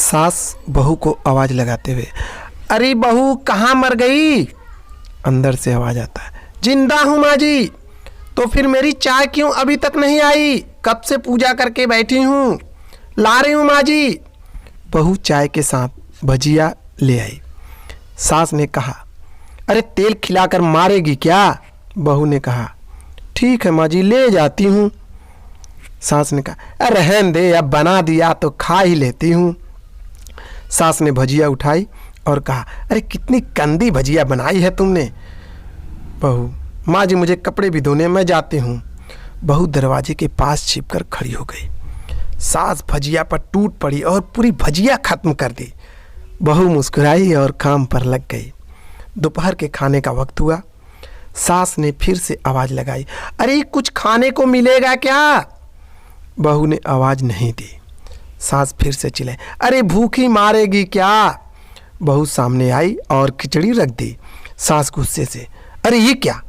सास बहू को आवाज लगाते हुए, अरे बहू कहाँ मर गई? अंदर से आवाज आता है, जिंदा हूँ माँ जी। तो फिर मेरी चाय क्यों अभी तक नहीं आई? कब से पूजा करके बैठी हूँ, ला रही हूँ माँ जी। बहू चाय के साथ भजिया ले आई। सास ने कहा, अरे तेल खिलाकर मारेगी क्या? बहू ने कहा, ठीक है माँ जी, ले जाती हूँ। सास ने कहा, रहन दे, अब बना दिया तो खा ही लेती हूँ। सास ने भजिया उठाई और कहा, अरे कितनी गंदी भजिया बनाई है तुमने। बहू, माँ जी मुझे कपड़े भी धोने, मैं जाती हूँ। बहू दरवाजे के पास छिपकर खड़ी हो गई। सास भजिया पर टूट पड़ी और पूरी भजिया खत्म कर दी। बहू मुस्कुराई और काम पर लग गई। दोपहर के खाने का वक्त हुआ। सास ने फिर से आवाज लगाई, अरे कुछ खाने को मिलेगा क्या? बहू ने आवाज नहीं दी। सास फिर से चिल्लाई, अरे भूखी मारेगी क्या? बहू सामने आई और खिचड़ी रख दी। सास गुस्से से, अरे ये क्या,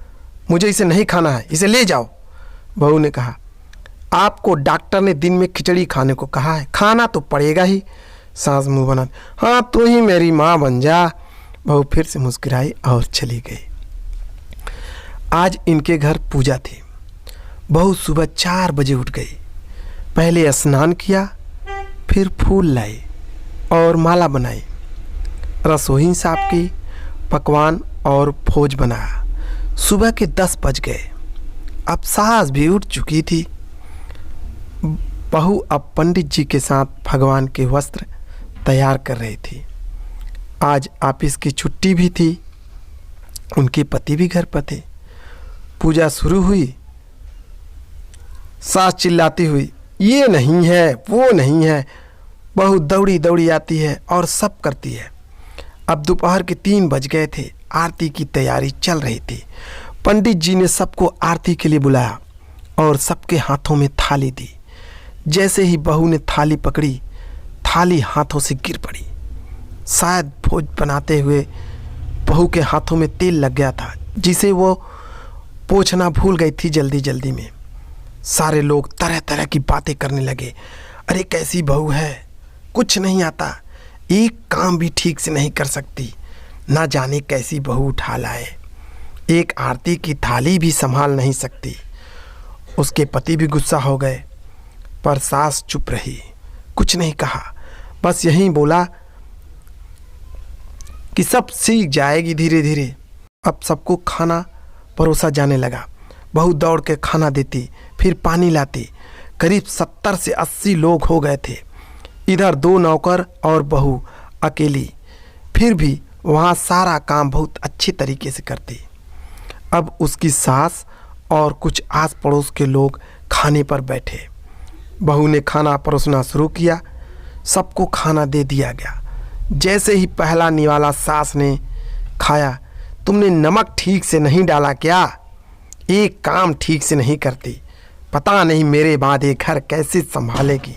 मुझे इसे नहीं खाना है, इसे ले जाओ। बहू ने कहा, आपको डॉक्टर ने दिन में खिचड़ी खाने को कहा है, खाना तो पड़ेगा ही। सास मुंह बना, हाँ तू ही मेरी माँ बन जा। बहू फिर से मुस्कुराई और चली गई। आज इनके घर पूजा थी। बहू सुबह 4 बजे उठ गई। पहले स्नान किया, फिर फूल लाई और माला बनाई, रसोई साफ की, पकवान और भोज बनाया। सुबह के 10 बज गए। अब सास भी उठ चुकी थी। बहू अब पंडित जी के साथ भगवान के वस्त्र तैयार कर रही थी। आज ऑफिस की छुट्टी भी थी। उनके पति भी घर पर थे। पूजा शुरू हुई। सास चिल्लाती हुई, ये नहीं है, वो नहीं है। बहू दौड़ी दौड़ी आती है और सब करती है। अब दोपहर के 3 बज गए थे। आरती की तैयारी चल रही थी। पंडित जी ने सबको आरती के लिए बुलाया और सबके हाथों में थाली दी। जैसे ही बहू ने थाली पकड़ी, थाली हाथों से गिर पड़ी। शायद भोज बनाते हुए बहू के हाथों में तेल लग गया था, जिसे वो पोंछना भूल गई थी जल्दी जल्दी में। सारे लोग तरह तरह की बातें करने लगे। अरे कैसी बहू है, कुछ नहीं आता, एक काम भी ठीक से नहीं कर सकती, ना जाने कैसी बहू उठा लाए, एक आरती की थाली भी संभाल नहीं सकती। उसके पति भी गुस्सा हो गए, पर सास चुप रही, कुछ नहीं कहा। बस यही बोला कि सब सीख जाएगी धीरे धीरे। अब सबको खाना परोसा जाने लगा। बहू दौड़ के खाना देती, फिर पानी लाती। करीब 70 से 80 लोग हो गए थे। इधर 2 नौकर और बहू अकेली, फिर भी वहाँ सारा काम बहुत अच्छे तरीके से करती। अब उसकी सास और कुछ आस पड़ोस के लोग खाने पर बैठे। बहू ने खाना परोसना शुरू किया। सबको खाना दे दिया गया। जैसे ही पहला निवाला सास ने खाया, तुमने नमक ठीक से नहीं डाला क्या? एक काम ठीक से नहीं करती, पता नहीं मेरे बाद ये घर कैसे संभालेगी।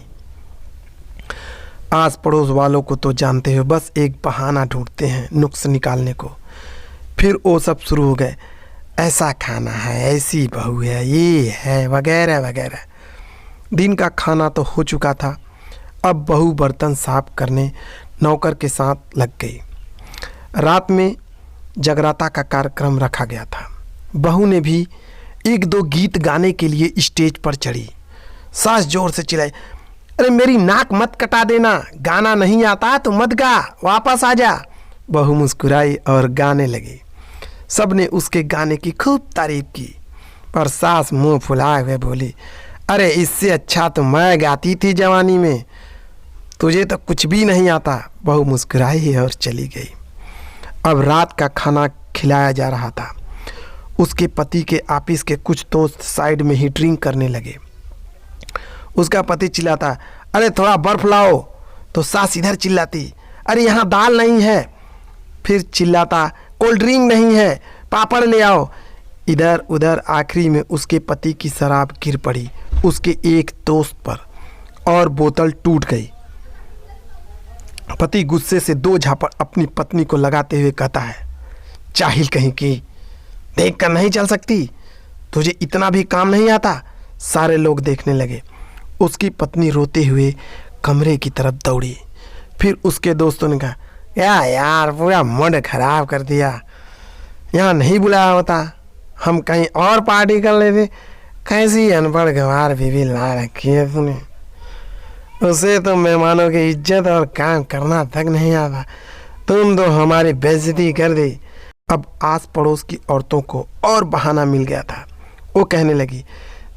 आस पड़ोस वालों को तो जानते हो, बस एक बहाना ढूंढते हैं नुक्स निकालने को। फिर वो सब शुरू हो गए, ऐसा खाना है, ऐसी बहू है, ये है, वगैरह वगैरह। दिन का खाना तो हो चुका था। अब बहू बर्तन साफ करने नौकर के साथ लग गई। रात में जगराता का कार्यक्रम रखा गया था। बहू ने भी 1-2 गीत गाने के लिए स्टेज पर चढ़ी। सास जोर से चिल्लाई, अरे मेरी नाक मत कटा देना, गाना नहीं आता तो मत गा, वापस आ जा। बहू मुस्कुराई और गाने लगी। सब ने उसके गाने की खूब तारीफ की, पर सास मुंह फुलाए हुए बोली, अरे इससे अच्छा तो मैं गाती थी जवानी में, तुझे तो कुछ भी नहीं आता। बहू मुस्कुराई और चली गई। अब रात का खाना खिलाया जा रहा था। उसके पति के ऑफिस के कुछ दोस्त साइड में ही ड्रिंक करने लगे। उसका पति चिल्लाता, अरे थोड़ा बर्फ लाओ, तो सास इधर चिल्लाती, अरे यहाँ दाल नहीं है। फिर चिल्लाता, कोल्ड ड्रिंक नहीं है, पापड़ ले आओ। इधर उधर आखिरी में उसके पति की शराब गिर पड़ी उसके एक दोस्त पर और बोतल टूट गई। पति गुस्से से 2 झापड़ अपनी पत्नी को लगाते हुए कहता है, जाहिल कहीं की, देख कर नहीं चल सकती, तुझे इतना भी काम नहीं आता। सारे लोग देखने लगे। उसकी पत्नी रोते हुए कमरे की तरफ दौड़ी। फिर उसके दोस्तों ने कहा, यार पूरा मूड खराब कर दिया, यहाँ नहीं बुलाया होता, हम कहीं और पार्टी कर लेते। कैसी अनपढ़ गंवार बीवी ला रखी है तूने, उसे तो मेहमानों की इज्जत और काम करना तक नहीं आता, तुम तो हमारी बेइज्जती कर दी। अब आस पड़ोस की औरतों को और बहाना मिल गया था। वो कहने लगी,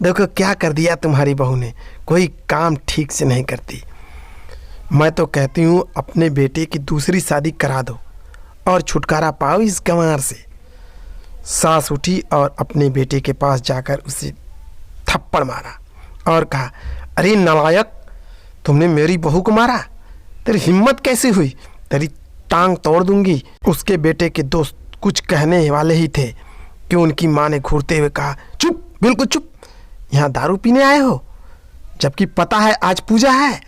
देखो क्या कर दिया तुम्हारी बहू ने, कोई काम ठीक से नहीं करती। मैं तो कहती हूँ अपने बेटे की दूसरी शादी करा दो और छुटकारा पाओ इस गंवार से। सास उठी और अपने बेटे के पास जाकर उसे थप्पड़ मारा और कहा, अरे नालायक, तुमने मेरी बहू को मारा, तेरी हिम्मत कैसे हुई, तेरी टांग तोड़ दूंगी। उसके बेटे के दोस्त कुछ कहने वाले ही थे कि उनकी माँ ने घूरते हुए कहा, चुप, बिल्कुल चुप, यहाँ दारू पीने आए हो, जबकि पता है आज पूजा है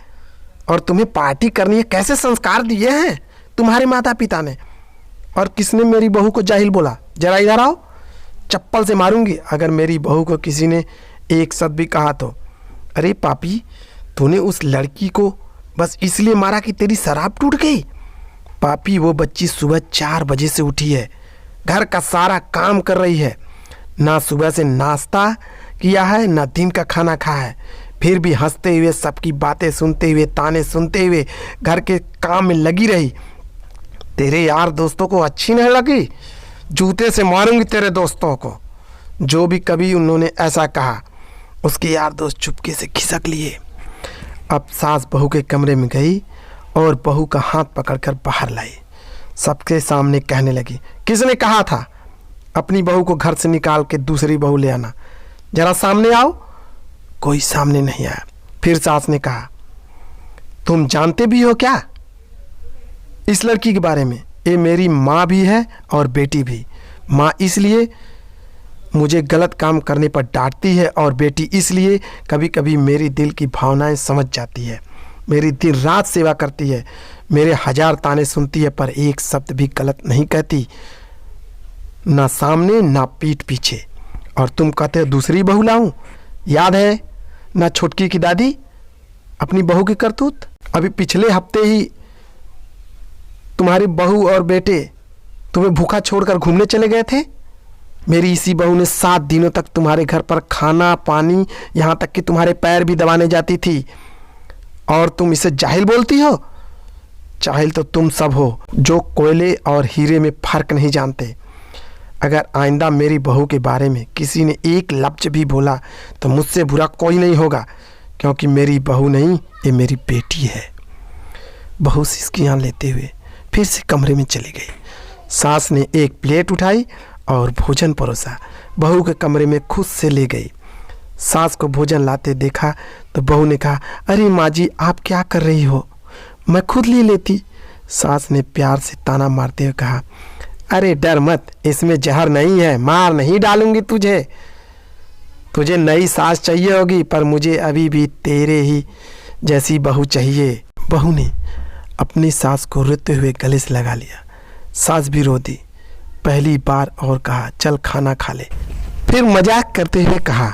और तुम्हें पार्टी करनी है। कैसे संस्कार दिए हैं तुम्हारे माता पिता ने। और किसने मेरी बहू को जाहिल बोला, जरा इधर आओ, चप्पल से मारूंगी अगर मेरी बहू को किसी ने एक शब्द भी कहा तो। अरे पापी, तूने उस लड़की को बस इसलिए मारा कि तेरी शराब टूट गई। पापी, वो बच्ची सुबह 4 बजे से उठी है, घर का सारा काम कर रही है, ना सुबह से नाश्ता किया है ना दिन का खाना खाया है, फिर भी हंसते हुए सबकी बातें सुनते हुए ताने सुनते हुए घर के काम में लगी रही। तेरे यार दोस्तों को अच्छी नहीं लगी, जूते से मारूंगी तेरे दोस्तों को। जो भी कभी उन्होंने ऐसा कहा उसके यार दोस्त चुपके से खिसक लिए। अब सास बहू के कमरे में गई और बहू का हाथ पकड़कर बाहर लाई। सबके सामने कहने लगी, किसने कहा था अपनी बहू को घर से निकाल के दूसरी बहू ले आना, जरा सामने आओ। कोई सामने नहीं आया। फिर सास ने कहा, तुम जानते भी हो क्या इस लड़की के बारे में? ये मेरी माँ भी है और बेटी भी। माँ इसलिए मुझे गलत काम करने पर डांटती है और बेटी इसलिए कभी कभी मेरी दिल की भावनाएं समझ जाती है, मेरी दिन रात सेवा करती है, मेरे 1000 ताने सुनती है पर एक शब्द भी गलत नहीं कहती, ना सामने ना पीठ पीछे। और तुम कहते हो दूसरी बहू लाऊं? याद है ना छोटकी की दादी अपनी बहू की करतूत? अभी पिछले हफ्ते ही तुम्हारी बहू और बेटे तुम्हें भूखा छोड़कर घूमने चले गए थे। मेरी इसी बहू ने 7 दिनों तक तुम्हारे घर पर खाना पानी, यहाँ तक कि तुम्हारे पैर भी दबाने जाती थी, और तुम इसे जाहिल बोलती हो? जाहिल तो तुम सब हो जो कोयले और हीरे में फर्क नहीं जानते। अगर आइंदा मेरी बहू के बारे में किसी ने एक लफ्ज भी बोला तो मुझसे बुरा कोई नहीं होगा, क्योंकि मेरी बहू नहीं, ये मेरी बेटी है। बहू सिसकियाँ लेते हुए फिर से कमरे में चली गई। सास ने एक प्लेट उठाई और भोजन परोसा, बहू के कमरे में खुद से ले गई। सास को भोजन लाते देखा तो बहू ने कहा, अरे माँ जी, आप क्या कर रही हो, मैं खुद ले लेती। सास ने प्यार से ताना मारते हुए कहा, अरे डर मत, इसमें जहर नहीं है, मार नहीं डालूंगी तुझे। तुझे नई सास चाहिए होगी पर मुझे अभी भी तेरे ही जैसी बहू चाहिए। बहू ने अपनी सास को रोते हुए गले से लगा लिया। सास भी रो दी पहली बार और कहा, चल खाना खा ले। फिर मजाक करते हुए कहा,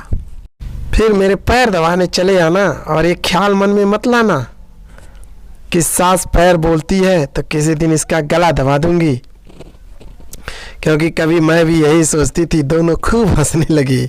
फिर मेरे पैर दबाने चले आना और एक ख्याल मन में मत लाना कि सास पैर बोलती है तो किसी दिन इसका गला दबा दूंगी, क्योंकि कभी मैं भी यही सोचती थी। दोनों खूब हंसने लगी।